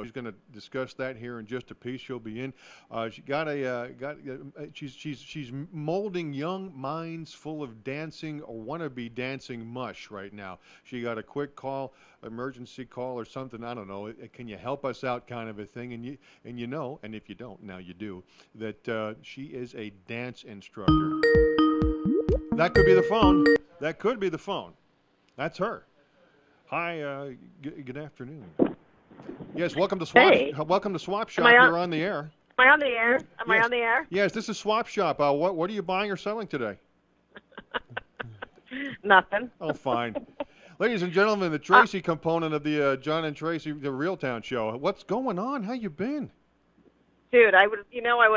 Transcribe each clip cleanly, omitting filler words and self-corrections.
She's going to discuss that here in just a piece. She'll be in. She's molding young minds full of dancing or wannabe dancing mush right now. She got a quick call, emergency call or something. I don't know. Can you help us out, kind of a thing? And you know, and if you don't, now you do, that she is a dance instructor. That could be the phone. That could be the phone. That's her. Hi. Good afternoon. Yes, welcome to Swap. Hey, Welcome to Swap am I Shop. on? You're on the air. Am I on the air? Am I Yes, on the air? yes. This is Swap Shop. What are you buying or selling today? Nothing. Oh, fine. Ladies and gentlemen, the Uh, Tracy component of the John and Tracy, the Realtown show. What's going on? How you been? Dude, I would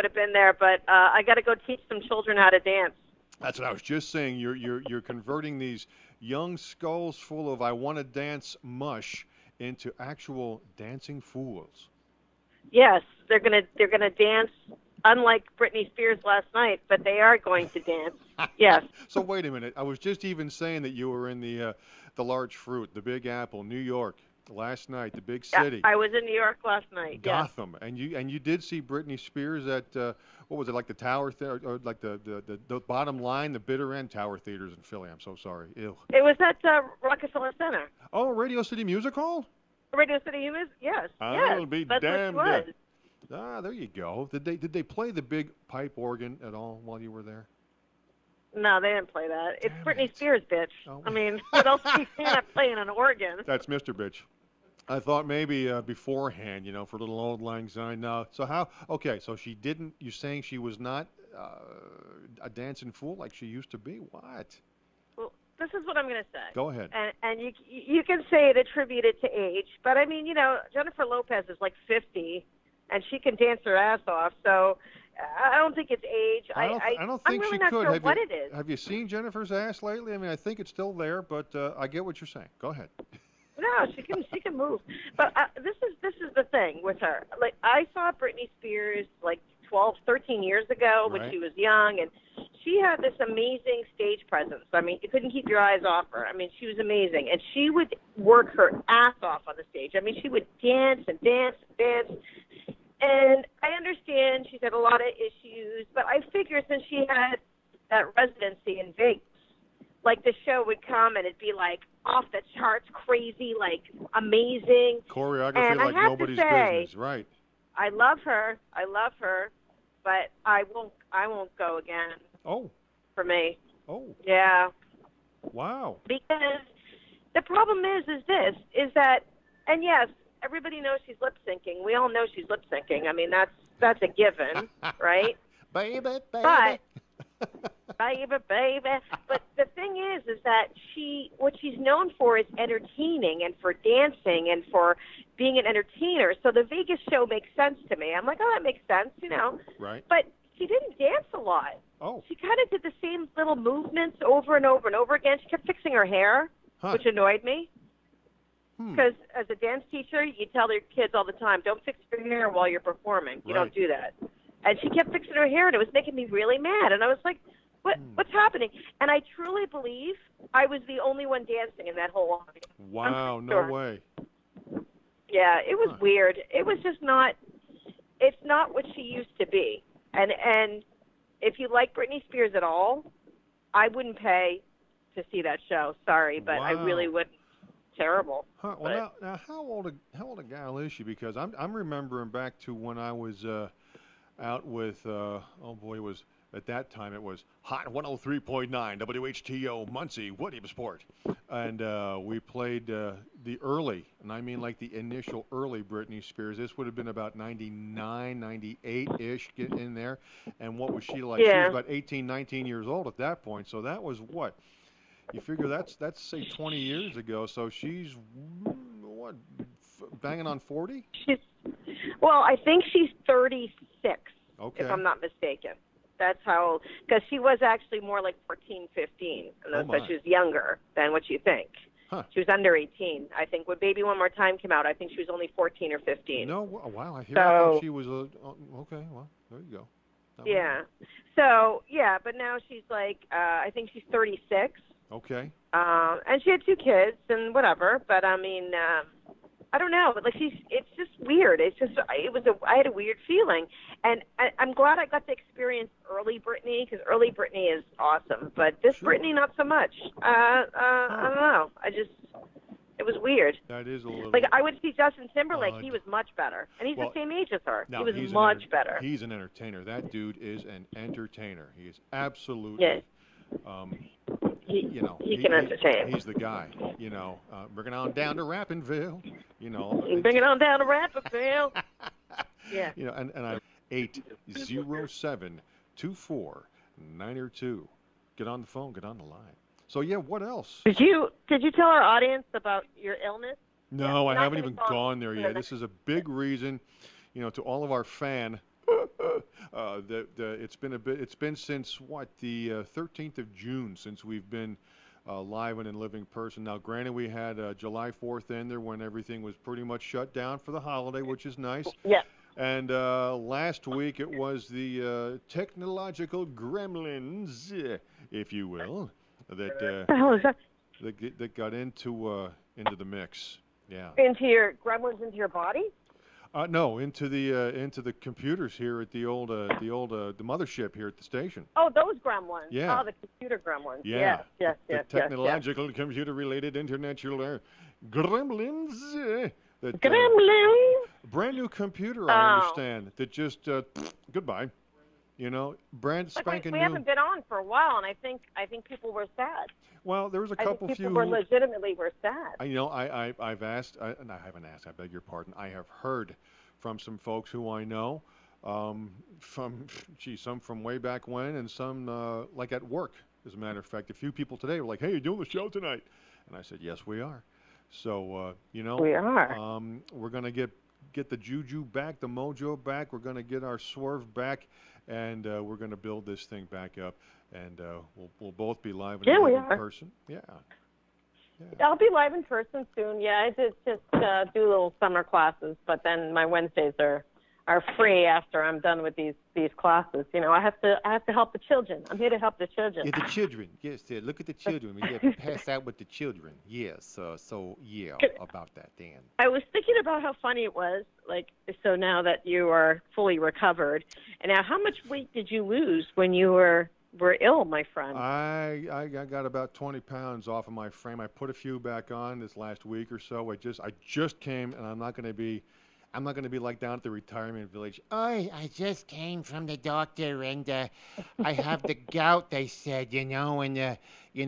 have been there, but I got to go teach some children how to dance. That's what I was just saying. You're converting these young skulls full of I want to dance mush into actual dancing fools. Yes, they're gonna dance. Unlike Britney Spears last night, but they are going to dance. Yes. So wait a minute. I was just even saying that you were in the large fruit, the Big Apple, New York, last night, the big Yeah, city, I was in New York last night. Yes. Gotham, and you did see Britney Spears at what was it, like the Tower or like the bottom line, the bitter end Tower theaters in Philly. I'm so sorry. Ew. It was at Rockefeller Center. Oh, Radio City Music Hall. Radio City Humans? Yes. I'll Yes. be That's what she damned. was. There you go. Did they play the big pipe organ at all while you were there? No, they didn't play that. It's Damn Britney it. Spears, bitch. Oh. I mean, what else are you not playing an organ? That's Mr. Bitch. I thought maybe beforehand, for a little old lang syne. No. So how? Okay. So she didn't. You're saying she was not a dancing fool like she used to be? What? Well, this is what I'm going to say. Go ahead. And you can say it attributed to age, but I mean, Jennifer Lopez is like 50, and she can dance her ass off. So I don't think it's age. I don't I'm think really she not could. sure what it is. Have you seen Jennifer's ass lately? I mean, I think it's still there, but I get what you're saying. Go ahead. No, she can move. But this is the thing with her. Like I saw Britney Spears like 12, 13 years ago when Right. she was young, and she had this amazing stage presence. I mean, you couldn't keep your eyes off her. I mean, she was amazing, and she would work her ass off on the stage. I mean, she would dance and dance and dance. And I understand she's had a lot of issues, but I figure since she had that residency in Vegas, like the show would come and it'd be like off the charts, crazy, like amazing. Choreography And I like have to nobody's say, business. Right. I love her, but I won't go again Oh. for me. Oh. Yeah, Wow. because the problem is that, and yes, everybody knows she's lip syncing. We all know she's lip syncing. I mean, that's a given, right? Baby, baby. But baby. But the thing is that what she's known for is entertaining and for dancing and for being an entertainer. So the Vegas show makes sense to me. I'm like, oh, that makes sense, Right. But she didn't dance a lot. Oh. She kind of did the same little movements over and over and over again. She kept fixing her hair, Huh. which annoyed me. Hmm. Because as a dance teacher, you tell their kids all the time, don't fix your hair while you're performing. You Right. don't do that. And she kept fixing her hair, and it was making me really mad. And I was like, what's happening? And I truly believe I was the only one dancing in that whole audience. Wow. No sure. way. Yeah, it was Huh. weird. It was just not, it's not what she used to be. And if you like Britney Spears at all, I wouldn't pay to see that show. Sorry, but I really Wow. wouldn't. Terrible. Huh. Well, now how old a gal is she? Because I'm remembering back to when I was out with oh boy, it was at that time it was Hot 103.9 WHTO Muncie Williamsport, and we played the early, and I mean like the initial early Britney Spears. This would have been about 99, 98-ish, get in there. And what was she like? She Yeah. was about 18, 19 years old at that point. So that was what? You figure that's say 20 years ago. So she's what, banging on 40? Well, I think she's 36, Okay. if I'm not mistaken. That's how old, because she was actually more like 14, 15, Oh, my. so she was younger than what you think. Huh. She was under 18. I think when Baby One More Time came out, I think she was only 14 or 15. No, wow. I So- thought she was okay. Well, there you go. That was- Yeah. So, yeah, but now she's like, I think she's 36. Okay. And she had 2 kids and whatever, but I mean, I don't know, but like it's just weird. I had a weird feeling, and I'm glad I got to experience early Britney because early Britney is awesome, but this Sure. Britney not so much. I Huh. don't know. It was weird. That is a Like little I would see Justin Timberlake, odd. he was much better, and he's the Well, same age as her. He now was much better. he's an entertainer. That dude is an entertainer. He is Yeah, absolutely, um, he you know, he can entertain. he's the guy. Bring it on down to Rappinville. You know, Bring it on down to Rapperville. Yeah. and I 807-2492. Get on the phone. Get on the line. So yeah, what else? Did you tell our audience about your illness? Yeah, No, I we're not haven't going to even talk gone there in the yet. next. This is a big reason, to all of our that it's been a bit. It's been since what the 13th of June since we've been live and in living person. Now, granted, we had July 4th in there when everything was pretty much shut down for the holiday, which is nice. Yeah. And last week it was the technological gremlins, if you will, that What the hell is that? that got into the mix. Yeah. Into your gremlins into your body? No, into the computers here at the mothership here at the station. Oh, those gremlins. Yeah. Oh, the computer gremlins. Yeah. Yes, yes, The yes, yes, yes. technological computer related internet gremlins. That Gremlins. brand new computer, I Oh. understand. That just goodbye. Brand Like we, spanking we new. haven't been on for a while, and I think people were sad. Well, there was a I think couple people few were who legitimately were sad. I've asked, and I haven't asked, I beg your pardon. I have heard from some folks who I know, from, some from way back when, and some like at work. As a matter of fact, a few people today were like, "Hey, you doing the show tonight?" And I said, "Yes, we are." So, We are. we're gonna get the juju back, the mojo back. We're gonna get our swerve back, and we're gonna build this thing back up. And we'll both be live and Yeah, we live in are. person. Yeah. I'll be live in person soon. Yeah, I just do little summer classes, but then my Wednesdays are free after I'm done with these classes. I have to help the children. I'm here to help the children. Yeah, the children. Yes, look at the children. We get pass out with the children. Yes. Yeah, about that, Dan. I was thinking about how funny it was. Like, so now that you are fully recovered, and now how much weight did you lose when you were ill, my friend? I got about 20 pounds off of my frame. I put a few back on this last week or so. I just came, and I'm not going to be like down at the retirement village. I just came from the doctor, and I have the gout. They said, and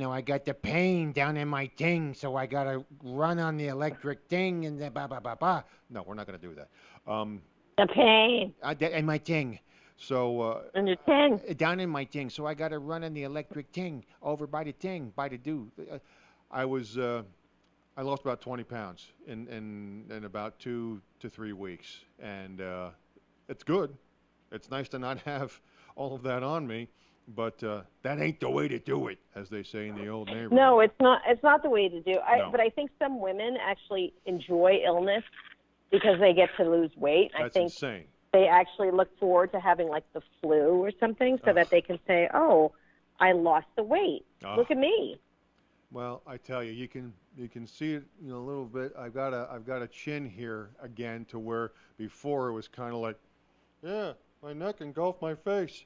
I got the pain down in my ting, so I got to run on the electric thing, and the ba ba ba ba. No, we're not going to do that. The pain And my ting. So in your tin. down in my ting, so I got to run on the electric ting over by the ting, by the do. I was I lost about 20 pounds in about 2 to 3 weeks, and it's good. It's nice to not have all of that on me, but that ain't the way to do it, as they say in the old neighborhood. No, it's not. It's not the way to do. No. But I think some women actually enjoy illness because they get to lose weight. That's I think insane. they actually look forward to having like the flu or something, so that they can say, "Oh, I lost the weight. Look at me." Well, I tell you, you can see it a little bit. I've got a chin here again, to where before it was kind of like, yeah, my neck engulfed my face.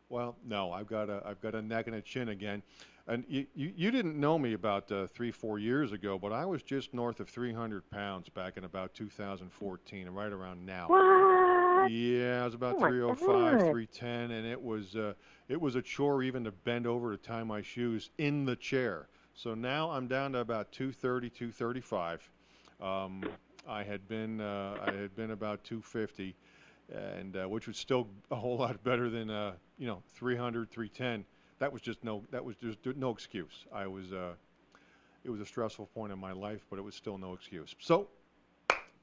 Well, no, I've got a neck and a chin again. And you didn't know me about 3-4 years ago, but I was just north of 300 pounds back in about 2014, and right around now. What? Yeah, I was about Oh my 305, God. 310, and it was a chore even to bend over to tie my shoes in the chair. So now I'm down to about 230, 235. I had been about 250, and which was still a whole lot better than 300, 310. That was just no excuse. It was a stressful point in my life, but it was still no excuse. So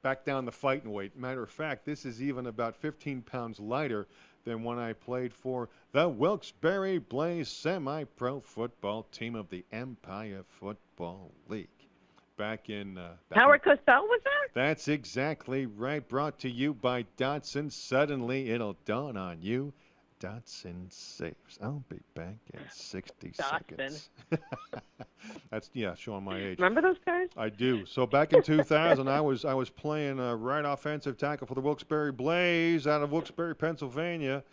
back down to fighting weight. Matter of fact, this is even about 15 pounds lighter than when I played for the Wilkes-Barre Blaze semi-pro football team of the Empire Football League. Back in Howard Cosell was that? That's exactly right. Brought to you by Datsun. Suddenly it'll dawn on you. Dotson saves. I'll be back in 60 Dotson. seconds. That's showing my age. Remember those guys? I do. So back in 2000, I was playing right offensive tackle for the Wilkes-Barre Blaze out of Wilkes-Barre, Pennsylvania,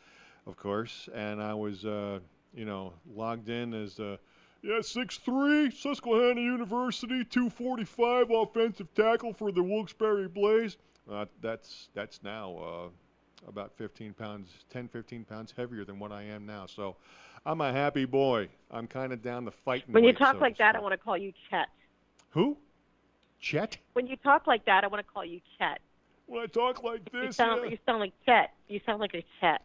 of course, and I was logged in as 6'3", Susquehanna University, 245 offensive tackle for the Wilkes-Barre Blaze. That's now about 15 pounds heavier than what I am now. So I'm a happy boy. I'm kind of down the fighting When you weight, talk so like to that, I speak. want to call you Chet. Who? Chet? When you talk like that, I want to call you Chet. When I talk like You this, sound like Chet. You sound like a Chet.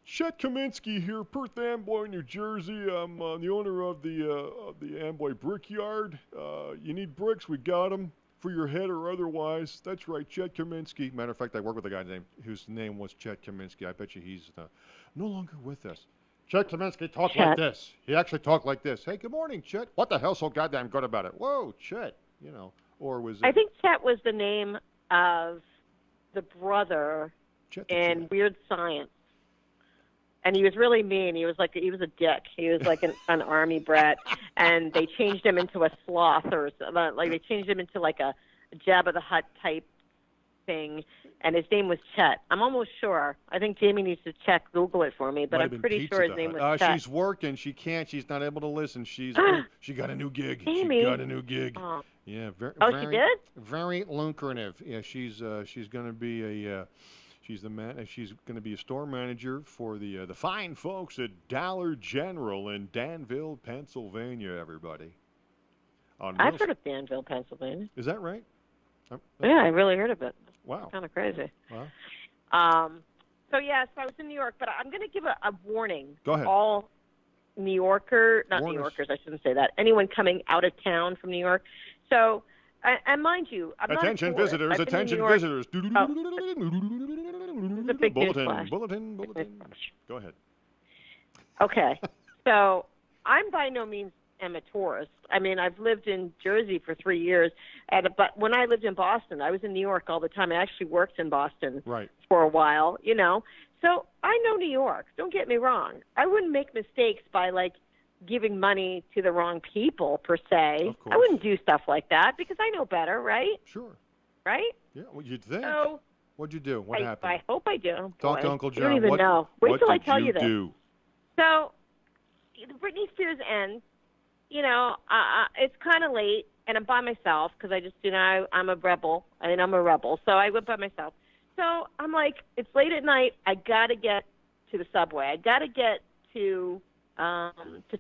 Chet Kaminsky here, Perth Amboy, New Jersey. I'm the owner of the Amboy Brickyard. You need bricks, we got them for your head or otherwise. That's right, Chet Kaminsky. Matter of fact, I work with a guy whose name was Chet Kaminsky. I bet you he's no longer with us. Chet Kaminsky talked like this. He actually talked like this. Hey, good morning, Chet. What the hell's so goddamn good about it? Whoa, Chet. Or was it? I think Chet was the name of the brother Chet the in Chet. Weird Science. And he was really mean. He was a dick. He was like an army brat, and they changed him into a sloth, or like they changed him into like a Jabba the Hutt type thing. And his name was Chet. I'm almost sure. I think Jamie needs to Google it for me, but Might I'm have been pretty Pizza sure his the name Hut. was Chet. She's working. She can't. She's not able to listen. She got a new gig. Jamie. She got a new gig. Oh. Yeah, very. She did? Very lucrative. Yeah, she's going to be she's going to be a store manager for the fine folks at Dollar General in Danville, Pennsylvania. Everybody. I've heard of Danville, Pennsylvania. Is that right? Yeah, I really heard of it. Wow. Kind of crazy. Wow. So I was in New York, but I'm going to give a warning. Go ahead. All New Yorkers, I shouldn't say that. Anyone coming out of town from New York. So, and mind you, I'm attention not a tourist. visitors, I've been in attention New York. visitors. It's a big Bulletin. Go ahead. Okay. So, I'm by no means am a tourist. I mean, I've lived in Jersey for 3 years, but when I lived in Boston, I was in New York all the time. I actually worked in Boston for a while, So I know New York. Don't get me wrong. I wouldn't make mistakes by, giving money to the wrong people, per se. Of course. I wouldn't do stuff like that because I know better, right? Sure. Right? Yeah, well, you'd think. So, What'd you do? What happened? I hope I do. Talk Boy, to Uncle John. You don't even know. Wait till I tell you this. What did you do? So, the Britney Spears ends. It's kind of late, and I'm by myself because I just, I'm a rebel. I'm a rebel, so I went by myself. So I'm like, it's late at night. I got to get to the subway. I got to get to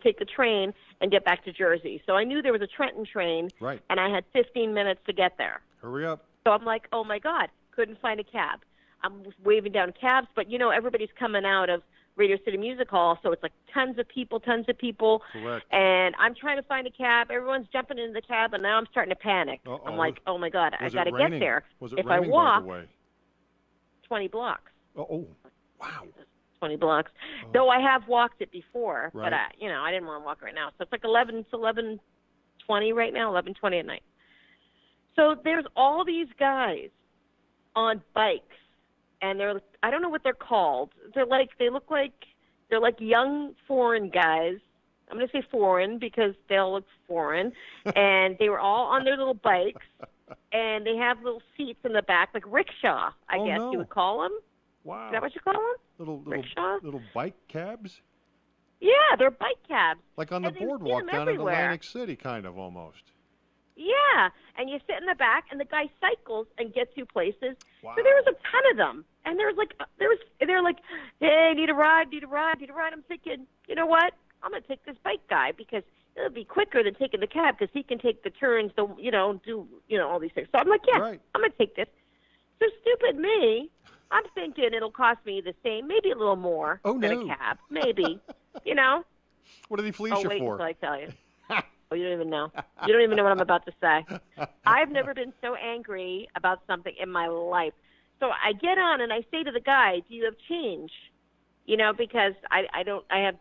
take the train and get back to Jersey. So I knew there was a Trenton train, Right. and I had 15 minutes to get there. Hurry up. So I'm like, oh, my God, couldn't find a cab. I'm waving down cabs, but, everybody's coming out of Radio City Music Hall, so it's like tons of people. Correct. And I'm trying to find a cab. Everyone's jumping into the cab, and now I'm starting to panic. Uh-oh. I'm like, oh, my God, I got to get there. Was it if raining, I walk, by the way? 20 blocks. Oh, wow. 20 blocks. Oh. Though I have walked it before, Right. but I didn't want to walk right now. So it's like 11:20 right now, 11:20 at night. So there's all these guys on bikes, and I don't know what they're called. They're like young foreign guys. I'm going to say foreign because they'll look foreign. And they were all on their little bikes, and they have little seats in the back, like rickshaw, I guess you would call them. Wow. Is that what you call them? Rickshaws? Little bike cabs? Yeah, they're bike cabs. Like on the And you see boardwalk them down everywhere. in Atlantic City, kind of, almost. Yeah, and you sit in the back, and the guy cycles and gets you places. Wow. So there was a ton of them, and they're like, hey, need a ride. I'm thinking, you know what? I'm gonna take this bike guy because it'll be quicker than taking the cab because he can take the turns, do all these things. So I'm like, yeah, Right. I'm gonna take this. So stupid me, I'm thinking it'll cost me the same, maybe a little more than a cab, maybe, What did he fleece you wait for? until I tell you. Oh, you don't even know. You don't even know what I'm about to say. I've never been so angry about something in my life. So I get on and I say to the guy, "Do you have change?" Because I have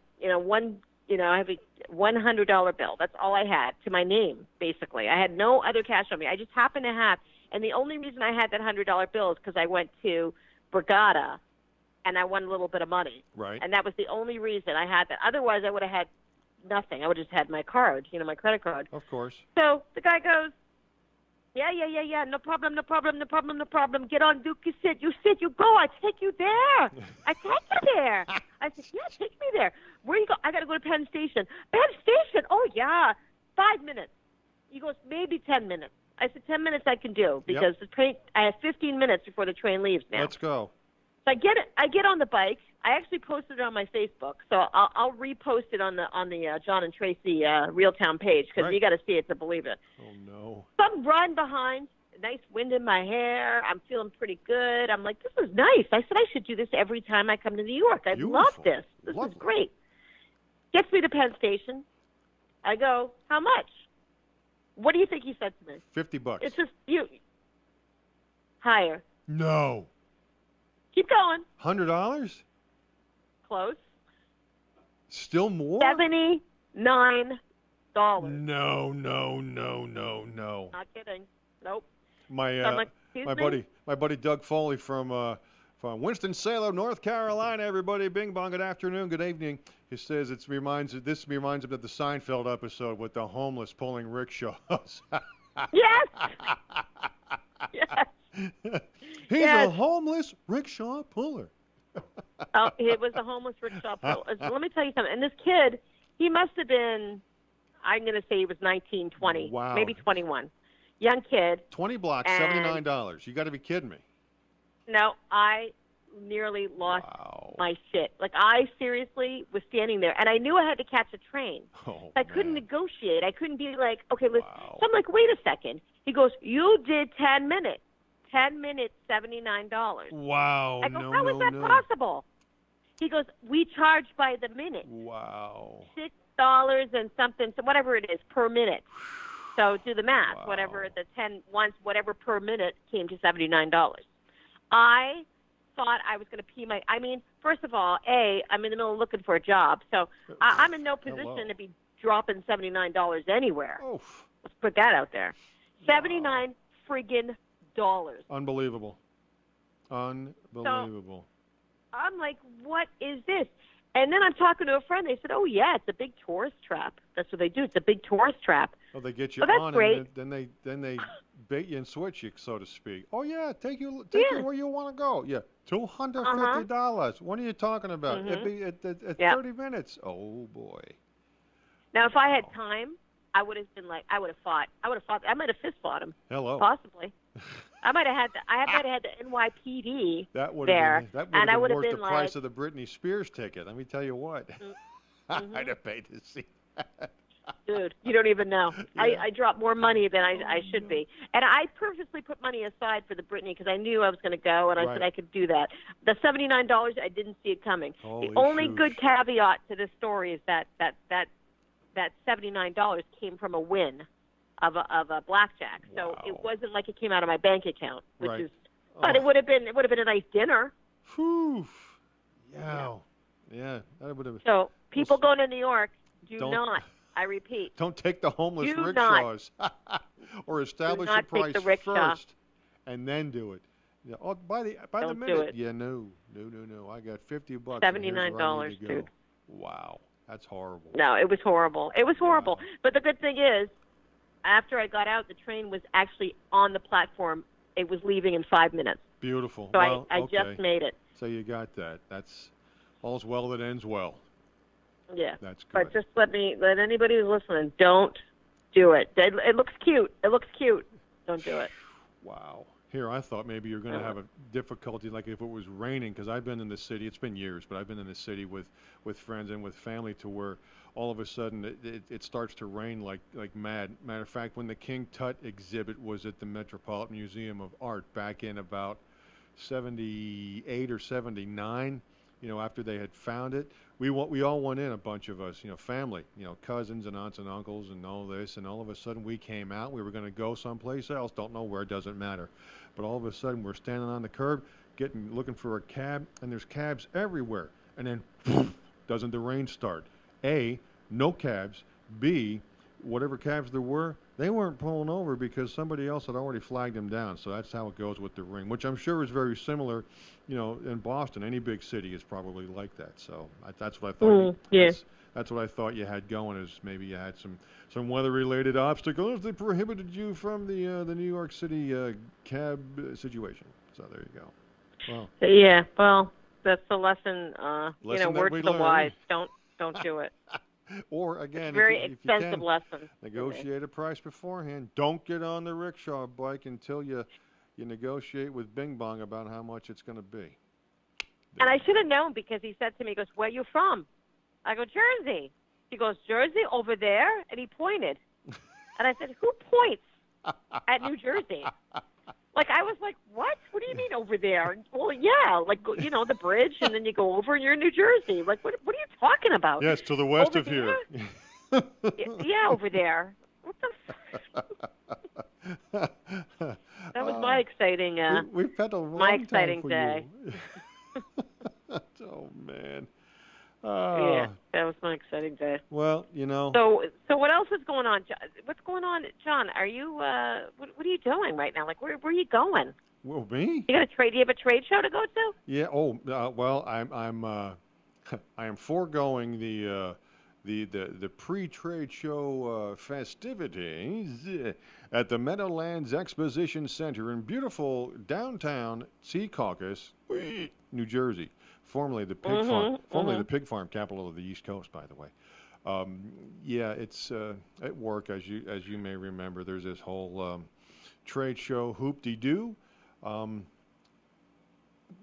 a $100 bill. That's all I had to my name, basically. I had no other cash on me. I just happened to have, and the only reason I had that $100 bill is because I went to Brigada and I won a little bit of money. Right. And that was the only reason I had that. Otherwise, I would have had nothing. I would have just had my card, my credit card. Of course. So the guy goes, yeah, no problem. Get on, Duke, you sit, you go. I take you there. I take you there. I said, yeah, take me there. Where you go? I got to go to Penn Station. Penn Station? Oh, yeah. 5 minutes. He goes, maybe 10 minutes. I said, 10 minutes I can do because the train. I have 15 minutes before the train leaves now. Let's go. So I get on the bike. I actually posted it on my Facebook, so I'll repost it on the John and Tracy Realtown page because you got to see it to believe it. Oh no! So I'm riding behind, nice wind in my hair. I'm feeling pretty good. I'm like, this is nice. I said I should do this every time I come to New York. I love this. This is great. Gets me to Penn Station. I go, how much? What do you think he said to me? $50. It's just higher. No. Keep going. $100? Close. Still more? $79. No. Not kidding. Nope. My buddy Doug Foley from Winston-Salem, North Carolina. Everybody, bing bong. Good afternoon. Good evening. He says this reminds him of the Seinfeld episode with the homeless pulling rickshaws. Yes. Yes. He's a homeless rickshaw puller. Oh, it was a homeless rickshaw puller. Let me tell you something. And this kid, he must have been, I'm going to say he was 19, 20, maybe 21. Young kid. 20 blocks, $79. You got to be kidding me. No, I nearly lost my shit. Like, I seriously was standing there, and I knew I had to catch a train. I couldn't negotiate. I couldn't be like, okay, listen. So I'm like, wait a second. He goes, you did 10 minutes. 10 minutes, $79. Wow. I go, how is that possible? He goes, we charge by the minute. Wow. $6 and something, so whatever it is, per minute. So do the math. Whatever the 10 once, whatever per minute came to $79. I thought I was going to pee my. I mean, first of all, I'm in the middle of looking for a job, so I'm in no position to be dropping $79 anywhere. Oof. Let's put that out there. 79 friggin' dollars. Unbelievable. So I'm like, what is this? And then I'm talking to a friend. They said, oh, yeah, it's a big tourist trap. That's what they do. It's a big tourist trap. Oh, they get you that's on, great. and then they bait you and switch you, so to speak. Oh, yeah, take you where you want to go. Yeah, $250. What are you talking about? It'd be at 30 minutes. Oh, boy. Now, if I had time, I would have been like, I would have fought. I might have fist fought him. Hello. Possibly. I might have had the NYPD that would there, have and I been would have worth been the price of the Britney Spears ticket. Let me tell you what. I'd have paid to see that. Dude, you don't even know. Yeah. I dropped more money than I should be. And I purposely put money aside for the Britney because I knew I was going to go, and I said I could do that. The $79, I didn't see it coming. Holy the only shoosh. Good caveat to this story is that $79 came from a win of a blackjack. So it wasn't like it came out of my bank account, which is. But it would have been a nice dinner. Whew. Yeah. Yeah. That would have. So people going to New York, do not. I repeat. Don't take the homeless do rickshaws, or establish a price first, and then do it. Yeah. Oh, by the Don't minute. Do it. Yeah. No. I got $50. $79, dude. Wow. That's horrible. No, it was horrible. It was horrible. But the good thing is, after I got out, the train was actually on the platform. It was leaving in 5 minutes. Beautiful. So well, I just made it. So you got that. That's all's well that ends well. Yeah. That's good. But just let anybody who's listening, don't do it. It looks cute. Don't do it. Wow. Here, I thought maybe you're going to have a difficulty, like if it was raining, because I've been in the city. It's been years, but I've been in the city with friends and with family to where all of a sudden it starts to rain like mad. Matter of fact, when the King Tut exhibit was at the Metropolitan Museum of Art back in about 78 or 79, after they had found it, we all went in, a bunch of us, family, cousins and aunts and uncles and all this, and all of a sudden we came out. We were going to go someplace else, don't know where, doesn't matter. But all of a sudden we're standing on the curb, looking for a cab, and there's cabs everywhere. And then doesn't the rain start? A, no cabs. B, whatever cabs there were, They weren't pulling over because somebody else had already flagged them down. So that's how it goes with the ring, which I'm sure is very similar. In Boston, any big city is probably like that. So that's what I thought. Yeah. That's what I thought you had going. Is maybe you had some weather-related obstacles that prohibited you from the New York City cab situation. So there you go. Well, Yeah. Well, that's the lesson. lesson that Word we to the learned. wise: don't do it. Or It's a again, very if you expensive can, lesson for me. negotiate a price beforehand. Don't get on the rickshaw bike until you negotiate with Bing Bong about how much it's going to be. And There I you should have known because he said to me, he goes, "Where you from?" I go, "Jersey." He goes, "Jersey over there," and he pointed. And I said, "Who points go. at New Jersey?" Like I was like, "What? What do you mean over there?" Well, yeah, like the bridge, and then you go over, and you're in New Jersey. Like, what are you talking about? Yes, to the west Over of there? here. Yeah, over there. What the? That was uh, my exciting, we've had a my long time exciting for you. day. Oh man. Yeah, Uh, that was my exciting day. well. So what else is going on? What's going on, John? Are you what are you doing right now? Like where are you going? Well, me? You got a trade? Do you have a trade show to go to? Yeah. Oh, well, I'm I am foregoing the pre-trade show festivities at the Meadowlands Exposition Center in beautiful downtown Secaucus, New Jersey, formerly the pig farm capital of the East Coast, by the way. Um, yeah, it's at work, as you may remember. There's this whole trade show hoop-de-doo. Um,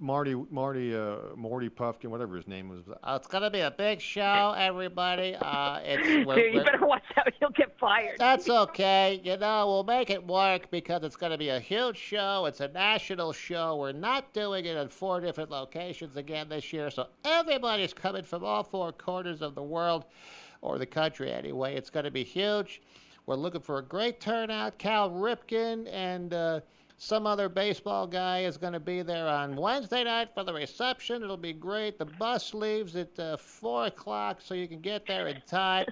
Morty Puffkin, whatever his name was. It's gonna be a big show, everybody. Dude, you better watch out. You'll get fired. That's okay. We'll make it work because it's gonna be a huge show. It's a national show. We're not doing it in 4 different locations again this year, so everybody's coming from all 4 corners of the world, or the country anyway. It's gonna be huge. We're looking for a great turnout. Cal Ripken and some other baseball guy is going to be there on Wednesday night for the reception. It'll be great. The bus leaves at 4 o'clock, so you can get there in time.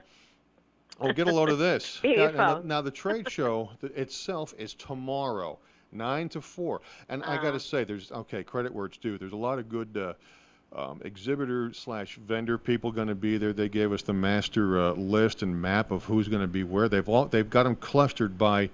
Oh, get a load of this. Now, the trade show itself is tomorrow, 9 to 4. And I got to say, credit where it's due. There's a lot of good exhibitor/vendor people going to be there. They gave us the master list and map of who's going to be where. They've got them clustered by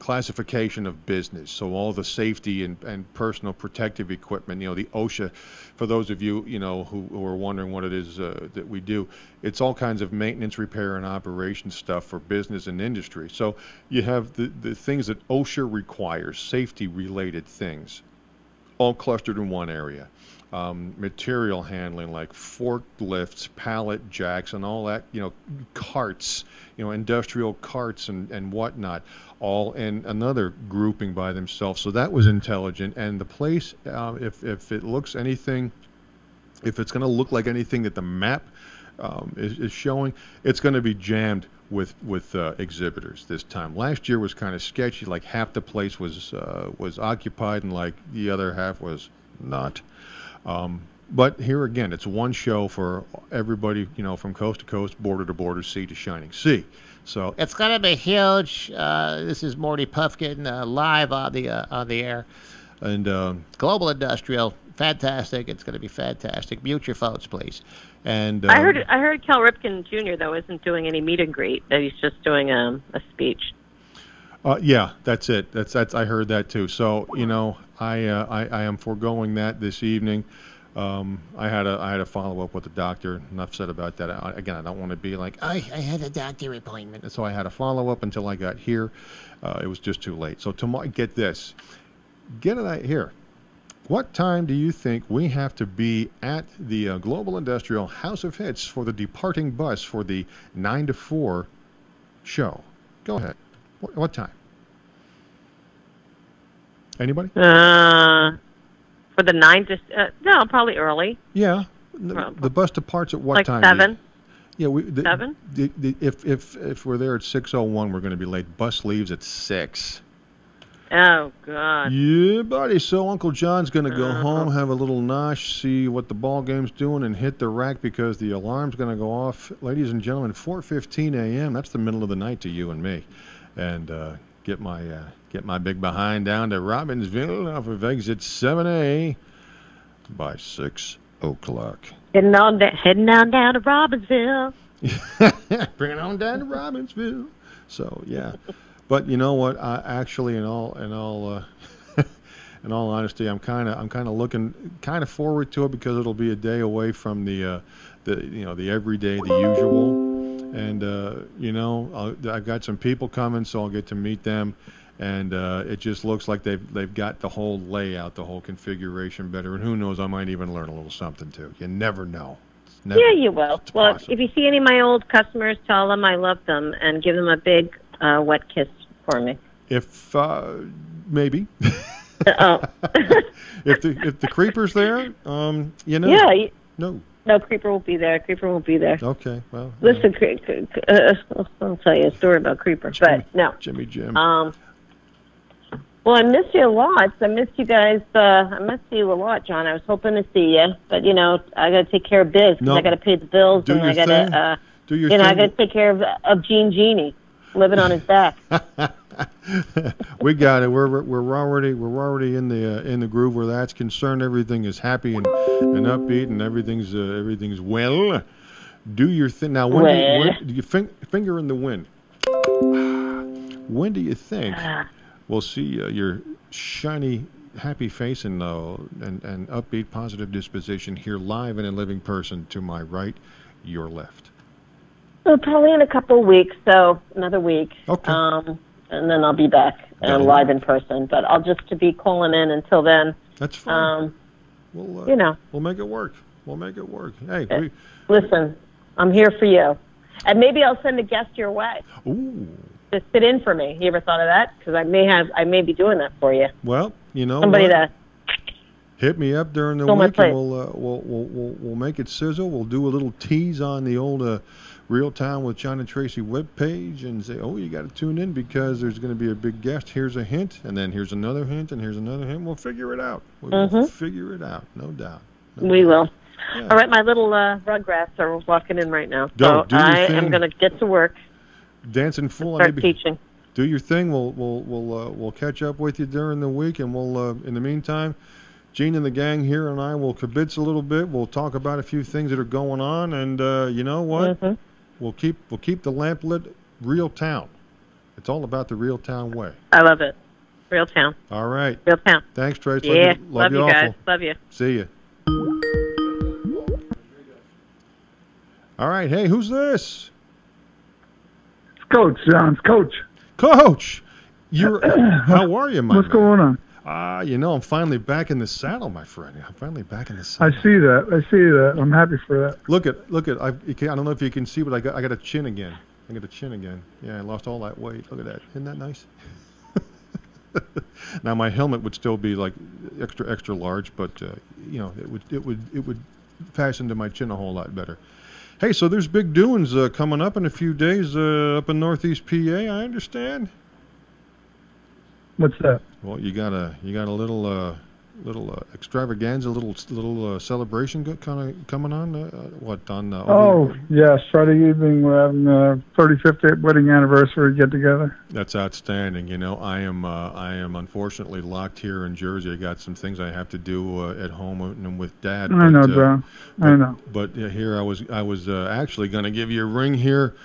classification of business. So all the safety and personal protective equipment, the OSHA, for those of you, who are wondering what it is that we do, it's all kinds of maintenance, repair, and operation stuff for business and industry. So you have the things that OSHA requires, safety-related things, all clustered in one area. Material handling like forklifts, pallet jacks, and all that, carts, industrial carts and whatnot, all in another grouping by themselves. So that was intelligent. And the place, if it looks anything, if it's going to look like anything that the map is showing, it's going to be jammed with exhibitors this time. Last year was kind of sketchy. Like half the place was occupied, and like the other half was not. But here again, it's one show for everybody, from coast to coast, border to border, sea to shining sea. So it's gonna be huge. This is Morty Puffkin live on the air, and Global Industrial, fantastic. It's gonna be fantastic. Mute your phones, please. And I heard Cal Ripken Jr. though isn't doing any meet and greet. That he's just doing a speech. Yeah, that's it. That's I heard that too. So I am foregoing that this evening. I had a follow up with the doctor. Enough said about that. Again, I don't want to be like I had a doctor appointment, and so I had a follow up until I got here. It was just too late. So tomorrow, get this, get it here. What time do you think we have to be at the Global Industrial House of Hits for the departing bus for the 9 to 4 show? Go ahead. What time? Anybody? For the 9 to no, probably early. Yeah, the bus departs at what like time? 7. Yeah, 7. If we're there at 6:01, we're going to be late. Bus leaves at 6. Oh, God. Yeah, buddy. So Uncle John's going to go Uh-huh. home, have a little nosh, see what the ball game's doing, and hit the rack because the alarm's going to go off. Ladies and gentlemen, 4:15 a.m. That's the middle of the night to you and me. And get my big behind down to Robbinsville off of exit 7A by 6 o'clock. Heading on down to Robbinsville. Bring it on down to Robbinsville. So yeah, but you know what? I actually, in all honesty, I'm kind of looking kind of forward to it because it'll be a day away from the everyday, the usual, and I've got some people coming, so I'll get to meet them, and it just looks like they've got the whole layout, the whole configuration better, and who knows, I might even learn a little something too. You never know. Yeah, you will. Well, Possible. if you see any of my old customers, tell them I love them and give them a big wet kiss for me. If maybe. Oh. if the creeper's there, Yeah. no. No, Creeper won't be there. Creeper won't be there. Okay, well. Listen, I'll tell you a story about Creeper, but no. Jimmy Jim. Well, I miss you a lot. I missed you guys. I missed you a lot, John. I was hoping to see you, but I got to take care of biz. No. I got to pay the bills, Do and your I got thing. to, Do your I thing. got to take care of Genie, living on his back. We got it. We're already in the groove where that's concerned. Everything is happy and upbeat, and everything's well. Do your thing now. When do you finger in the wind? When do you think we'll see your shiny, happy face and upbeat, positive disposition here live and in living person to my right, your left? Well, probably in a couple of weeks, so another week. Okay. And then I'll be back live in person. But I'll just to be calling in until then. That's fine. We'll make it work. Hey, listen, I'm here for you, and maybe I'll send a guest your way. Ooh. To sit in for me. You ever thought of that? Because I may be doing that for you. Well, somebody to hit me up during the week, and we'll make it sizzle. We'll do a little tease on the old Real Town with John and Tracy webpage, and say, oh, you got to tune in because there's going to be a big guest. Here's a hint, and then here's another hint, and here's another hint. We'll figure it out. We'll figure it out, no doubt. We will. Yeah. All right, my little rugrats are walking in right now, so I am going to get to work. Dancing full. Start teaching. Do your thing. We'll catch up with you during the week, and we'll in the meantime, Gene and the gang here and I will kibitz a little bit. We'll talk about a few things that are going on, and you know what? We'll keep the lamp lit. Real Town. It's all about the Real Town way. I love it. Real Town. All right. Real Town. Thanks, Trace. Yeah. Love you guys. awful. Love you. See you. All right. Hey, who's this? Coach, John, Coach. Coach, how are you, my What's going on? I'm finally back in the saddle, my friend. I'm finally back in the saddle. I see that. I'm happy for that. Look at. I don't know if you can see, but I got a chin again. Yeah, I lost all that weight. Look at that. Isn't that nice? Now my helmet would still be like extra large, but it would fasten to my chin a whole lot better. Hey, so there's big doings coming up in a few days up in Northeast PA. I understand. What's that? Well, you got a little extravaganza, little celebration kind of coming on. Yes, Friday evening we're having a 35th wedding anniversary get together. That's outstanding. I am unfortunately locked here in Jersey. I got some things I have to do at home and with Dad. I know, John. I know. But here I was actually going to give you a ring here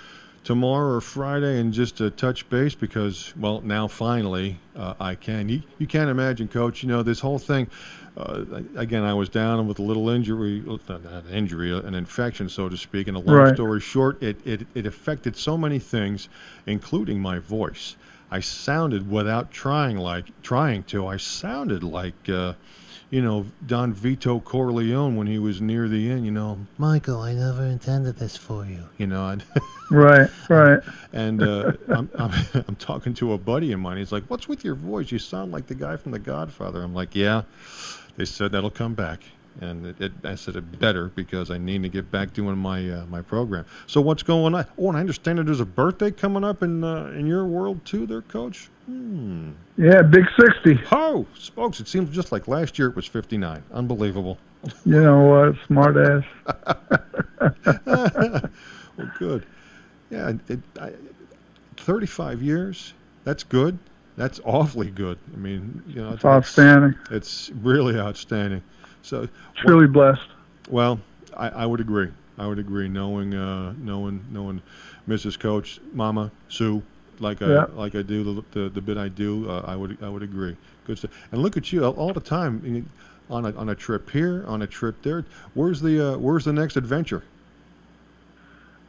tomorrow or Friday and just touch base because, well, now finally I can. You can't imagine, Coach, this whole thing. Again, I was down with a little injury, not an injury, an infection, so to speak. And a long story short, it affected so many things, including my voice. I sounded, without trying to, I sounded like, Don Vito Corleone when he was near the end, Michael, I never intended this for you, Right. And I'm talking to a buddy of mine. He's like, "What's with your voice? You sound like the guy from The Godfather." I'm like, "Yeah." They said that'll come back. And I said it better because I need to get back doing my program. So what's going on? Oh, and I understand that there's a birthday coming up in your world too, there, Coach. Yeah, big 60. Oh, spokes! It seems just like last year it was 59. Unbelievable. You know what? Smart ass. Well, good. Yeah, 35 years. That's good. That's awfully good. I mean, It's outstanding. It's really outstanding. So, It's really blessed. well, I would agree. I would agree. Knowing Mrs. Coach, Mama Sue, like I do the bit I do, I would agree. Good stuff. And look at you all the time on a trip here, on a trip there. Where's the next adventure?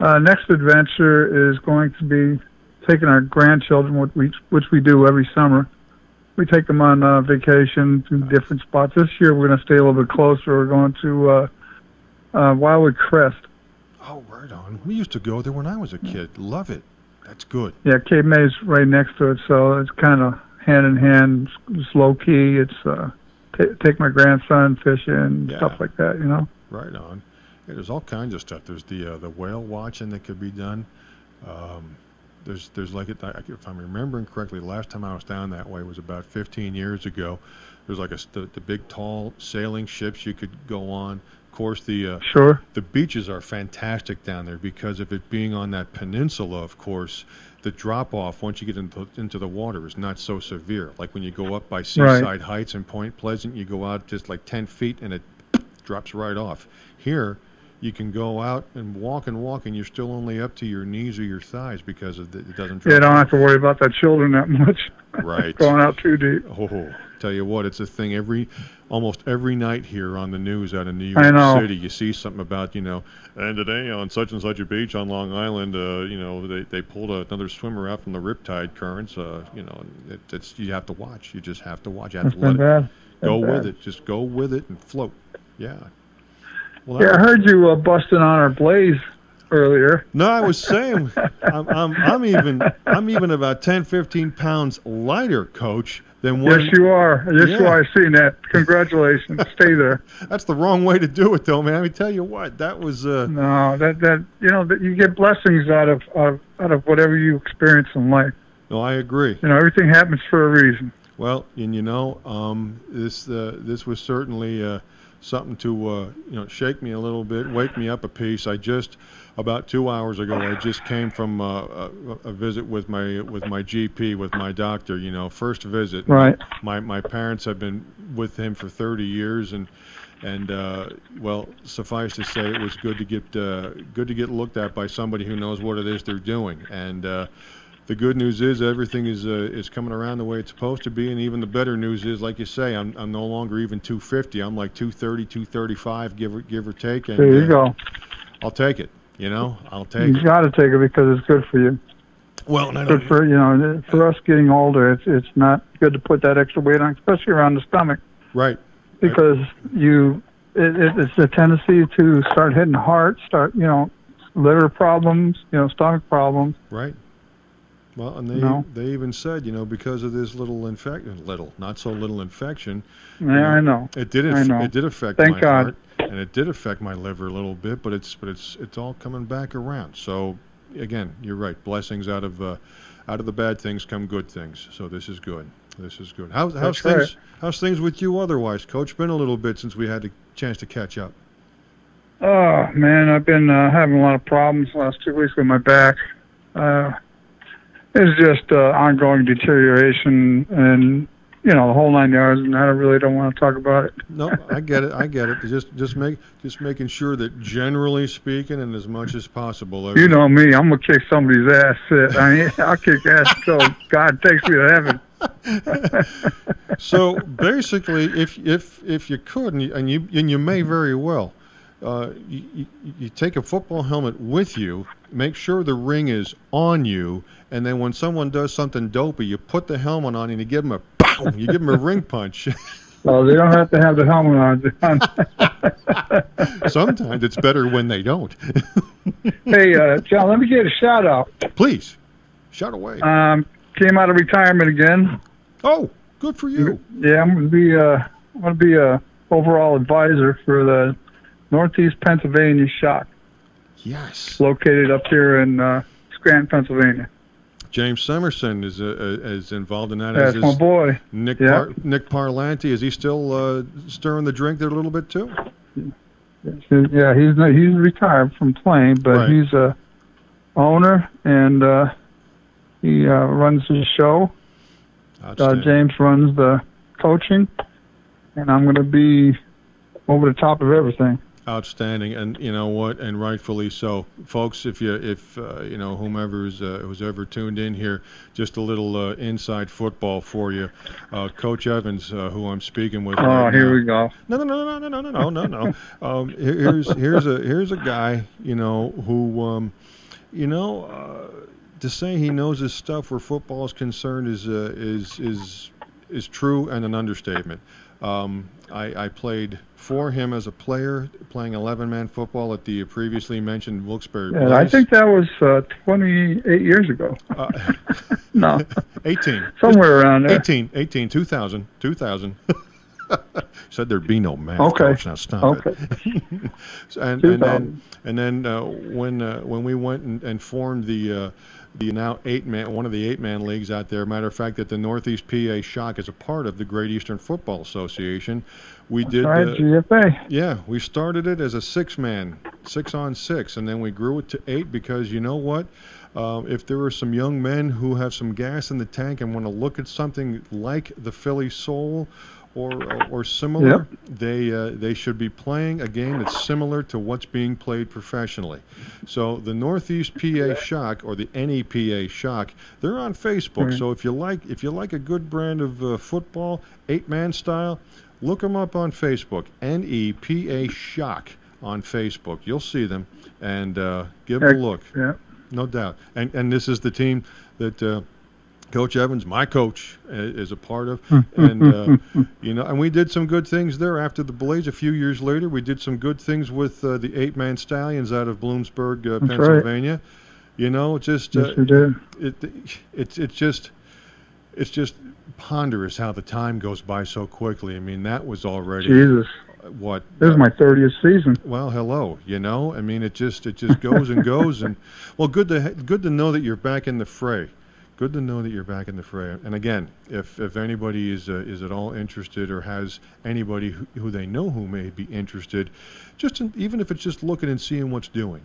Next adventure is going to be taking our grandchildren, which we do every summer. We take them on vacation to different spots. This year we're going to stay a little bit closer. We're going to Wildwood Crest. Oh, right on. We used to go there when I was a kid. Love it. That's good. Yeah, Cape May's right next to it, so it's kind of hand in hand. It's low key. It's take my grandson fishing, stuff like that. Right on. Yeah, there's all kinds of stuff. There's the whale watching that could be done. There's like if I'm remembering correctly, the last time I was down that way was about 15 years ago. There's like the big tall sailing ships you could go on. Of course, the beaches are fantastic down there because of it being on that peninsula. Of course, the drop off once you get into the water is not so severe. Like when you go up by Seaside Heights and Point Pleasant, you go out just like 10 feet and it drops right off. Here, you can go out and walk, and you're still only up to your knees or your thighs because it doesn't drop. Yeah, don't have to worry about that children that much. Right. Going out too deep. Oh, tell you what, it's a thing almost every night here on the news out of New York City. You see something about, and today on such and such a beach on Long Island, they pulled another swimmer out from the riptide currents. You have to watch. You just have to watch. You have to let it go with it. Just go with it and float. Yeah. Well, I heard you busting on our blaze earlier. No, I was saying I'm even about 10, 15 pounds lighter, Coach, than one. Yes, you are. Yes, you are. I've seen that. Congratulations. Stay there. That's the wrong way to do it, though, man. Let me tell you what. That was. No, that you get blessings out of whatever you experience in life. No, I agree. Everything happens for a reason. Well, and this was certainly. Something to shake me a little bit, wake me up a piece. About 2 hours ago, I just came from a visit with my GP, with my doctor. First visit. Right. My parents have been with him for 30 years, and well, suffice to say, it was good to get looked at by somebody who knows what it is they're doing. And the good news is everything is coming around the way it's supposed to be, and even the better news is, like you say, I'm no longer even 250. I'm like 230, 235, give or take. And, there you go. I'll take it. I'll take it. You got to take it because it's good for you. Well, good for us getting older. It's not good to put that extra weight on, especially around the stomach. Right. Because it's a tendency to start hitting heart, liver problems, stomach problems. Right. Well, and they even said, because of this not so little infection. Yeah, I know. It did affect my heart, and it did affect my liver a little bit, but it's all coming back around. So, again, you're right. Blessings out of the bad things come good things. So this is good. This is good. How's things with you otherwise, Coach? Been a little bit since we had a chance to catch up. Oh man, I've been having a lot of problems the last 2 weeks with my back. It's just ongoing deterioration and, the whole 9 yards, and I really don't want to talk about it. No, I get it. Just making sure that generally speaking and as much as possible. You know me, I'm going to kick somebody's ass. I'll kick ass until God takes me to heaven. So basically, if you could, and you may very well, you take a football helmet with you, make sure the ring is on you, and then when someone does something dopey, you put the helmet on and you give them a ring punch. Well, they don't have to have the helmet on. Sometimes it's better when they don't. Hey, John, let me get a shout out. Please, shout away. Came out of retirement again. Oh, good for you. Yeah, I'm gonna be overall advisor for the Northeast Pennsylvania Shock, Yes. located up here in Scranton, Pennsylvania. James Semerson is involved in that. That's my boy. Nick Yeah. Nick Parlanti, is he still stirring the drink there a little bit too? Yeah, he's retired from playing, but Right. he's a owner, and he runs his show. James runs the coaching, and I'm going to be over the top of everything. Outstanding, and you know what, and rightfully so, folks. If you know who's ever tuned in here, just a little inside football for you. Coach Evans, who I'm speaking with. Right Here now. we go. No. Here's a guy, you know, who to say he knows his stuff where football is concerned is true and an understatement. I played for him as a player, playing 11-man football at the previously mentioned Wilkes-Barre Blaze. I think that was 28 years ago. No. 18. Somewhere around there. 2000. Said there'd be no math. Okay. Coach, now stop it. and then when we went and formed the now one of the 8-man leagues out there. Matter of fact, that the Northeast PA Shock is a part of the Great Eastern Football Association. We did. GFA. Yeah, we started it as a 6-man, 6-on-6, and then we grew it to 8 because you know what? If there are some young men who have some gas in the tank and want to look at something like the Philly Soul or similar, they should be playing a game that's similar to what's being played professionally. So the Northeast PA Shock, or the NEPA Shock, they're on Facebook. Right. So if you like a good brand of football, 8-man style, look them up on Facebook. NEPA Shock on Facebook. You'll see them, and give them a look. Yeah. No doubt. And this is the team that Coach Evans, my coach, is a part of. And, and we did some good things there after the Blaze. A few years later, we did some good things with the 8-man Stallions out of Bloomsburg, Pennsylvania. Right. You know, just yes, we did. It's just ponderous how the time goes by so quickly. I mean, that was already Jesus. What? This is my 30th season. Well, hello. You know, I mean, it just goes and goes. And well, good to know that you're back in the fray. Good to know that you're back in the fray. And again, if anybody is at all interested or has anybody who they know who may be interested, even if it's just looking and seeing what's doing.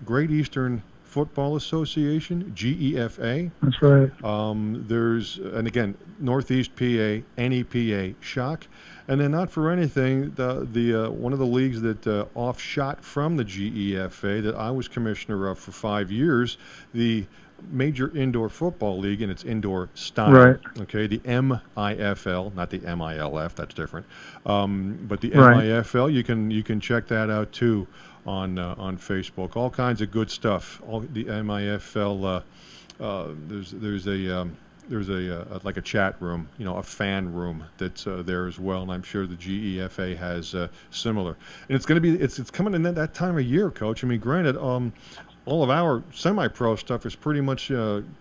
Great Eastern Football Association, GEFA. That's right. And again, Northeast PA, NEPA Shock. And then not for anything, the one of the leagues that offshot from the GEFA that I was commissioner of for 5 years, the Major Indoor Football League in its indoor style. Right. Okay, the MIFL, not the MILF, that's different. But the right. MIFL, you can check that out too on Facebook. All kinds of good stuff. The MIFL, there's a like a chat room, a fan room that's there as well, and I'm sure the GEFA has similar. And it's coming in that time of year, Coach. I mean, granted, all of our semi-pro stuff has pretty much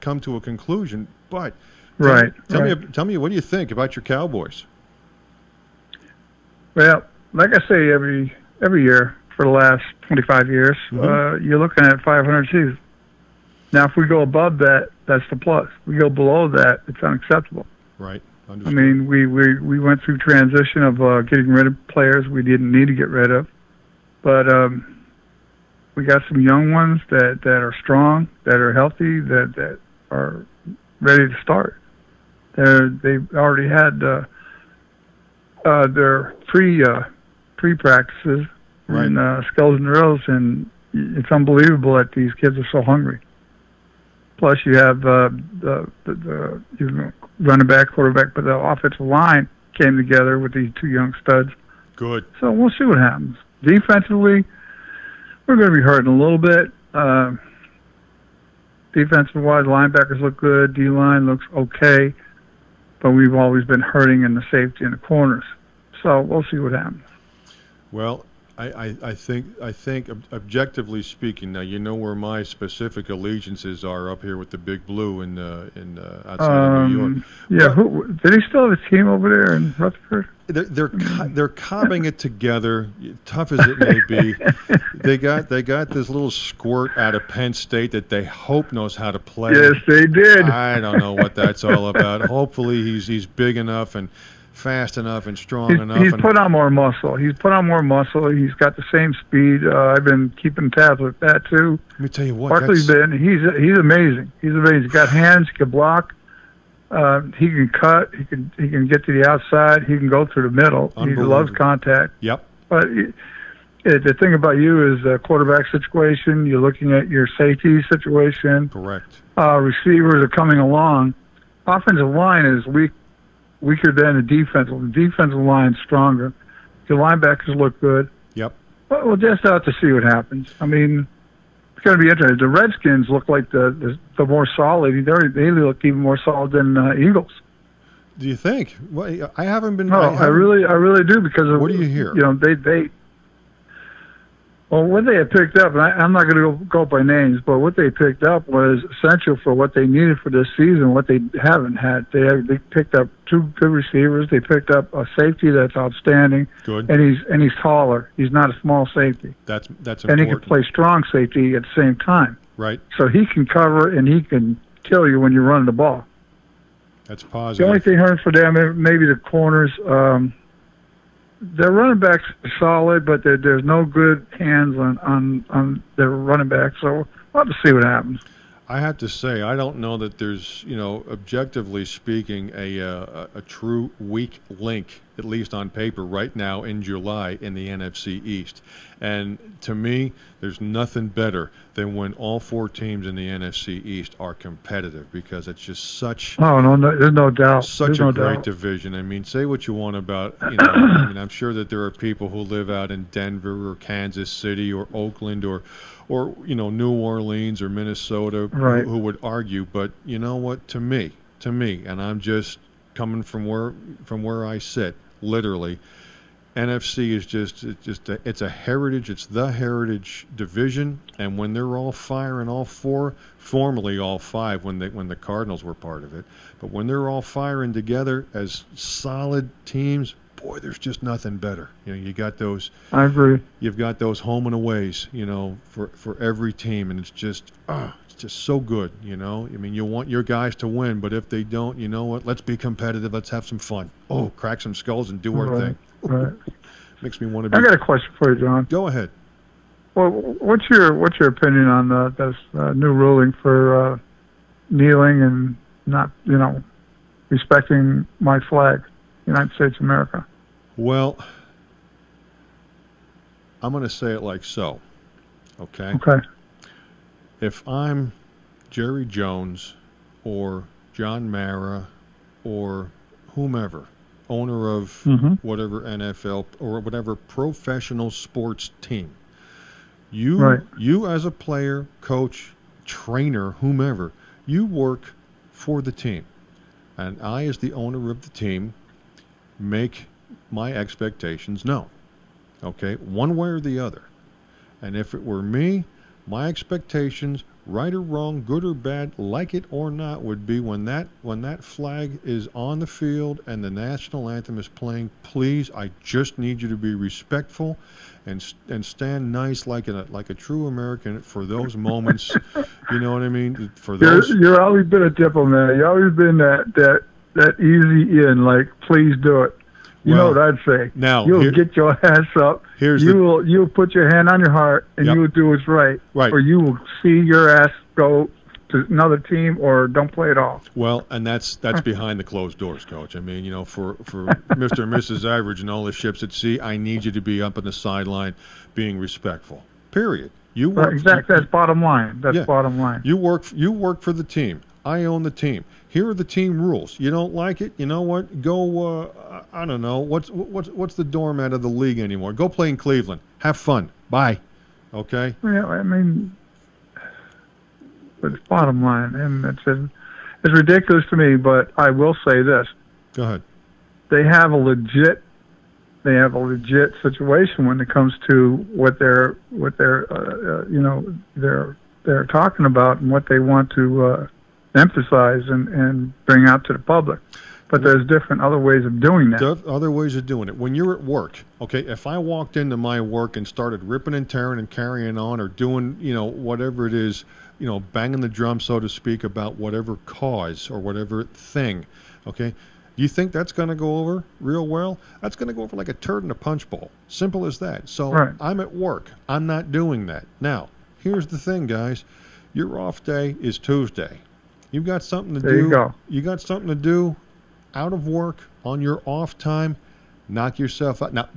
come to a conclusion. But tell me, what do you think about your Cowboys? Well, like I say, every year for the last 25 years, you're looking at 500 seasons. Now, if we go above that, that's the plus. We go below that, it's unacceptable. Right. Understood. I mean, we went through transition of getting rid of players we didn't need to get rid of, but we got some young ones that are strong, that are healthy, that are ready to start. They've already had their pre-practices and skills and drills, and it's unbelievable that these kids are so hungry. Plus, you have the running back, quarterback, but the offensive line came together with these two young studs. Good. So we'll see what happens. Defensively, we're going to be hurting a little bit. Defensive-wise, linebackers look good. D-line looks okay. But we've always been hurting in the safety and the corners. So we'll see what happens. Well, I think objectively speaking, now you know where my specific allegiances are up here with the Big Blue in outside of New York. Yeah, But who did he still have a team over there in Rutherford? they're cobbing it together, tough as it may be. They got this little squirt out of Penn State that they hope knows how to play. Yes, they did. I don't know what that's all about. Hopefully he's big enough and fast enough and strong enough. He's put on more muscle. He's put on more muscle. He's got the same speed. I've been keeping tabs with that too. Let me tell you what. Barkley's he's amazing. He's amazing. He's got hands. He can block. He can cut. He can get to the outside. He can go through the middle. He loves contact. Yep. But the thing about you is the quarterback situation. You're looking at your safety situation. Correct. Receivers are coming along. Offensive line is weaker than the defensive. The defensive line is stronger. The linebackers look good. Yep. But we'll just have to see what happens. I mean, it's going to be interesting. The Redskins look like the more solid. They look even more solid than Eagles. Do you think? Well, I haven't been. No, I really do because of what do you hear? You know, they. Well, what they had picked up, and I'm not going to go by names, but what they picked up was essential for what they needed for this season. What they haven't had, they picked up 2 good receivers. They picked up a safety that's outstanding. Good. And he's taller. He's not a small safety. That's important. And he can play strong safety at the same time. Right. So he can cover and he can kill you when you're running the ball. That's positive. The only thing hurting for them, maybe the corners. Their running backs are solid, but there's no good hands on their running backs. So we'll have to see what happens. I have to say, I don't know that there's, objectively speaking, a true weak link, at least on paper, right now in July in the NFC East. And to me, there's nothing better than when all 4 teams in the NFC East are competitive, because it's just such. Oh no, there's no doubt. Such a great division. I mean, say what you want about, I mean, I'm sure that there are people who live out in Denver or Kansas City or Oakland or New Orleans or Minnesota who would argue, but you know what? To me, and I'm just coming from where I sit, literally, NFC is it's a heritage. It's the heritage division, and when they're all firing, all 4, formerly all 5, when the Cardinals were part of it, but when they're all firing together as solid teams, boy, there's just nothing better. You got those. I agree. You've got those home and aways, for every team, and it's just so good. I mean, you want your guys to win, but if they don't, you know what? Let's be competitive. Let's have some fun. Oh, crack some skulls and do our thing. Right. Makes me want to be. I got a question for you, John. Go ahead. Well, what's your opinion on this new ruling for kneeling and not, respecting my flag, United States of America? Well, I'm going to say it like so. Okay. Okay. If I'm Jerry Jones or John Mara or whomever, owner of whatever NFL or whatever professional sports team, you as a player, coach, trainer, whomever, you work for the team. And I, as the owner of the team, make my expectations known. Okay? One way or the other. And if it were me, my expectations, right or wrong, good or bad, like it or not, would be when that flag is on the field and the national anthem is playing, please, I just need you to be respectful and stand nice like a true American for those moments. You know what I mean? For those. You're always been a diplomat. You've always been that easy in, like, please do it. You know what I'd say. Now you'll get your ass up. You'll put your hand on your heart and you will do what's right. Right. Or you will see your ass go to another team or don't play at all. Well, and that's behind the closed doors, Coach. I mean, for Mr. and Mrs. Average and all the ships at sea, I need you to be up on the sideline being respectful. Period. You work. Exactly. That's bottom line. That's bottom line. You work for the team. I own the team. Here are the team rules. You don't like it? You know what? Go. I don't know. What's the doormat of the league anymore? Go play in Cleveland. Have fun. Bye. Okay. Yeah, I mean, but it's bottom line, and it's ridiculous to me. But I will say this. Go ahead. They have a legit they have a legit situation when it comes to what they're they're talking about and what they want to emphasize and bring out to the public. But there's different other ways of doing that. Other ways of doing it. When you're at work, okay, if I walked into my work and started ripping and tearing and carrying on or doing, whatever it is, banging the drum, so to speak, about whatever cause or whatever thing, okay, do you think that's going to go over real well? That's going to go over like a turd in a punch bowl. Simple as that. So Right. I'm at work. I'm not doing that. Now, here's the thing, guys. Your off day is Tuesday. You've got something to do. There you go. You got something to do out of work on your off time. Knock yourself out. Now,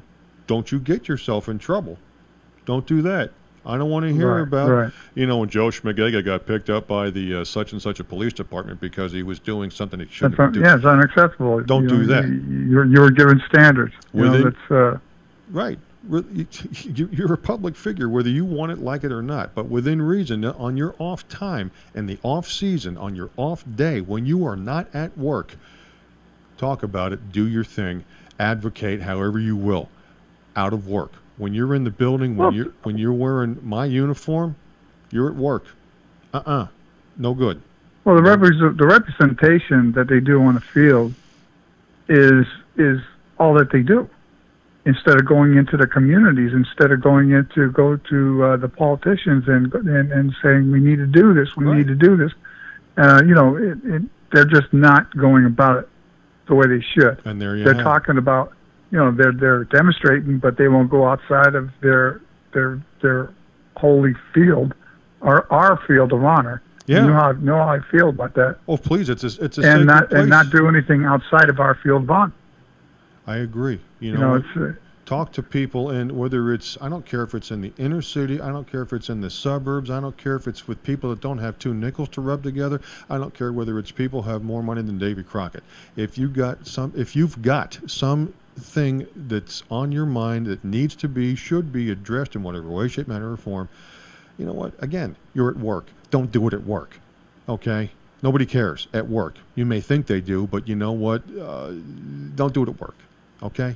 don't you get yourself in trouble. Don't do that. I don't want to hear about, when Joe Schmagega got picked up by the such and such a police department because he was doing something he shouldn't do. Yeah, it's unacceptable. Don't do that. You're given standards. Right. You're a public figure, whether you want it, like it or not. But within reason, on your off time and the off season, on your off day, when you are not at work, talk about it, do your thing, advocate however you will, out of work. When you're in the building, when you're wearing my uniform, you're at work. No good. Well, the representation that they do on the field is all that they do. Instead of going into the communities, instead of going in to go to the politicians and saying we need to do this, we need to do this, they're just not going about it the way they should. And they're talking about, they're demonstrating, but they won't go outside of their holy field, or our field of honor. Yeah. You know how I feel about that. Oh, please, it's a and sacred place. And not do anything outside of our field of honor. I agree. It's talk to people, and whether it's, I don't care if it's in the inner city, I don't care if it's in the suburbs, I don't care if it's with people that don't have two nickels to rub together, I don't care whether it's people who have more money than Davy Crockett. If you've got something that's on your mind that should be addressed in whatever way, shape, manner, or form, you know what? Again, you're at work. Don't do it at work. Okay? Nobody cares at work. You may think they do, but you know what? Don't do it at work. Okay?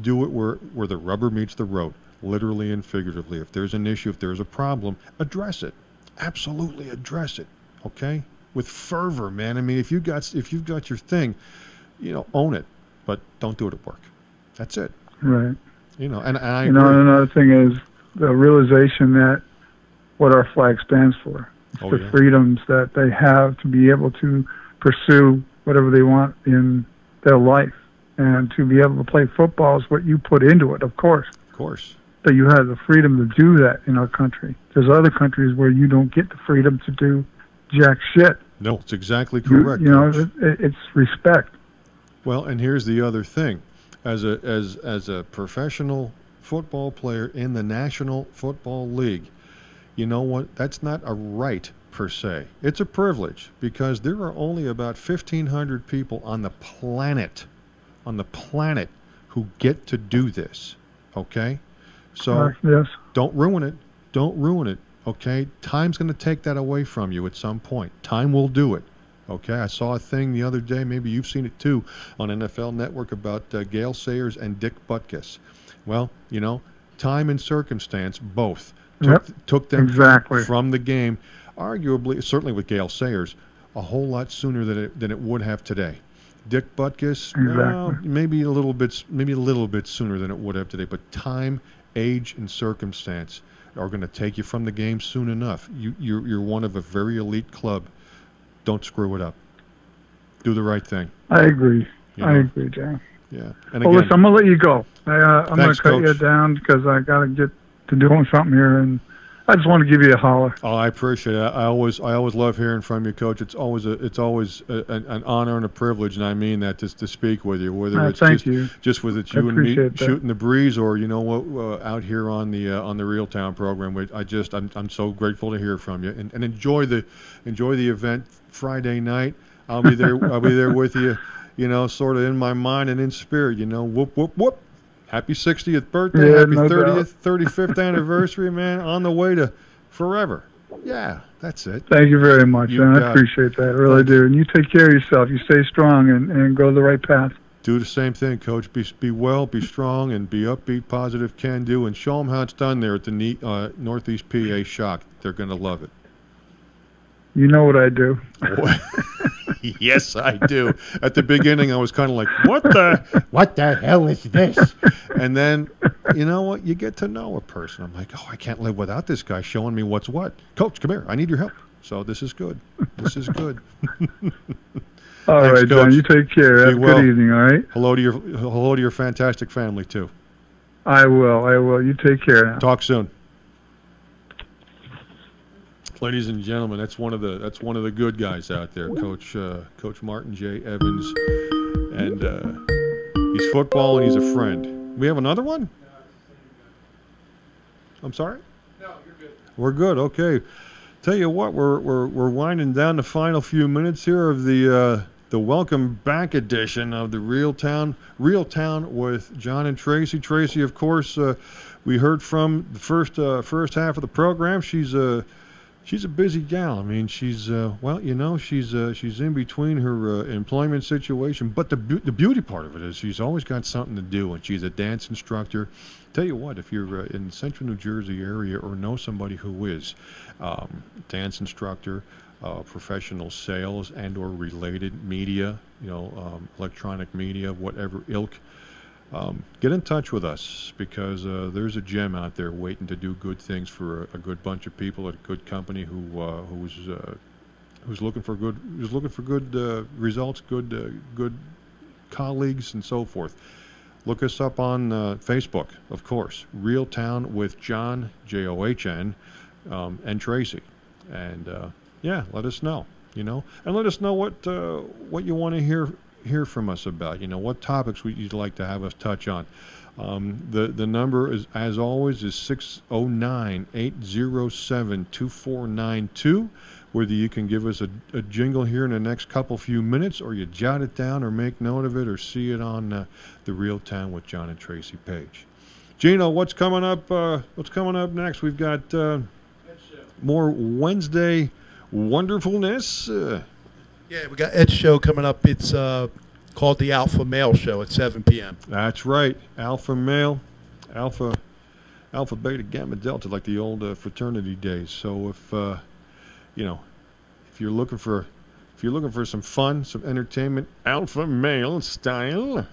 Do it where the rubber meets the road, literally and figuratively. If there's an issue, if there's a problem, address it. Absolutely address it. Okay? With fervor, man. I mean, if you've got your thing, own it, but don't do it at work. That's it. Right. And I agree. Another thing is the realization that what our flag stands for. It's the freedoms that they have to be able to pursue whatever they want in their life. And to be able to play football is what you put into it, of course. Of course. That you have the freedom to do that in our country. There's other countries where you don't get the freedom to do jack shit. No, it's exactly correct. It's respect. Well, and here's the other thing. As a professional football player in the National Football League, you know what? That's not a right per se. It's a privilege because there are only about 1,500 people on the planet who get to do this. Okay? So yes. Don't ruin it. Don't ruin it. Okay? Time's going to take that away from you at some point. Time will do it. Okay? I saw a thing the other day, maybe you've seen it too, on NFL Network about Gale Sayers and Dick Butkus. Well, time and circumstance both took them from the game, arguably, certainly with Gale Sayers, a whole lot sooner than it would have today. Dick Butkus, maybe a little bit sooner than it would have today. But time, age, and circumstance are going to take you from the game soon enough. You're one of a very elite club. Don't screw it up. Do the right thing. I agree. I agree, John. Yeah. And well, listen, I'm going to let you go. I'm going to cut Coach. you down because I got to get to doing something here, and I just want to give you a holler. Oh, I appreciate it. I always love hearing from you, Coach. It's always an honor and a privilege, and I mean that to speak with you. Whether it's just with it you and me shooting the breeze, or out here on the realtown program. I'm so grateful to hear from you, and enjoy the event Friday night. I'll be there. I'll be there with you. Sort of in my mind and in spirit. Whoop whoop whoop. Happy 60th birthday, happy 30th, 35th anniversary, man, on the way to forever. Yeah, that's it. Thank you very much, man. I appreciate that. I really do. And you take care of yourself. You stay strong and go the right path. Do the same thing, Coach. Be well, be strong, and be upbeat, positive, can do, and show them how it's done there at the Northeast PA Shock. They're going to love it. You know what I do. Yes, I do. At the beginning, I was kind of like, what the hell is this? And then, you know what? You get to know a person. I'm like, oh, I can't live without this guy showing me what's what. Coach, come here. I need your help. So this is good. This is good. All Thanks, right, Coach. John. You take care. Have a good evening. All right. Hello to your fantastic family too. I will. You take care now. Talk soon. Ladies and gentlemen, that's one of the good guys out there, Coach Martin J. Evans, and he's football and he's a friend. We have another one? I'm sorry? No, you're good. We're good. Okay. Tell you what, we're winding down the final few minutes here of the welcome back edition of the Real Town with John and Tracy. Tracy, of course, we heard from the first half of the program. She's a busy gal. I mean, she's she's in between her employment situation, but the beauty part of it is she's always got something to do, and she's a dance instructor. Tell you what, if you're in the Central New Jersey area or know somebody who is dance instructor, professional sales and or related media, electronic media, whatever ilk, get in touch with us, because there's a gem out there waiting to do good things for a good bunch of people at a good company who's looking for good results, good colleagues, and so forth. Look us up on Facebook, of course, Real Town with John, John, and Tracy, and let us know, and let us know what you want to hear from us about. What topics you'd like to have us touch on. The number is, as always, is 609-807-2492. Whether you can give us a jingle here in the next few minutes, or you jot it down or make note of it, or see it on the Real Town with John and Tracy page. Gino, what's coming up? What's coming up next? We've got more Wednesday wonderfulness. Yeah, we got Ed's show coming up. It's called the Alpha Male Show at 7 p.m. That's right. Alpha Male, Alpha Beta Gamma Delta, like the old fraternity days. So if you're looking for some fun, some entertainment, Alpha Male style,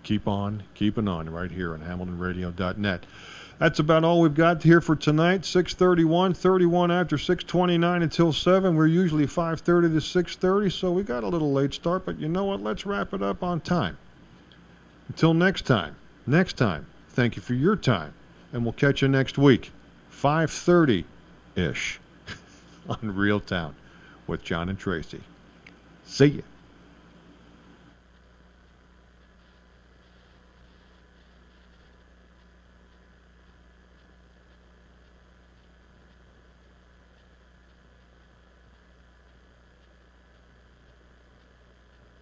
keep on keeping on right here on HamiltonRadio.net. That's about all we've got here for tonight. 6:31 after 6:29 until 7. We're usually 5:30 to 6:30, so we got a little late start, but you know what? Let's wrap it up on time. Until next time, thank you for your time, and we'll catch you next week, 5:30-ish on Real Town with John and Tracy. See ya.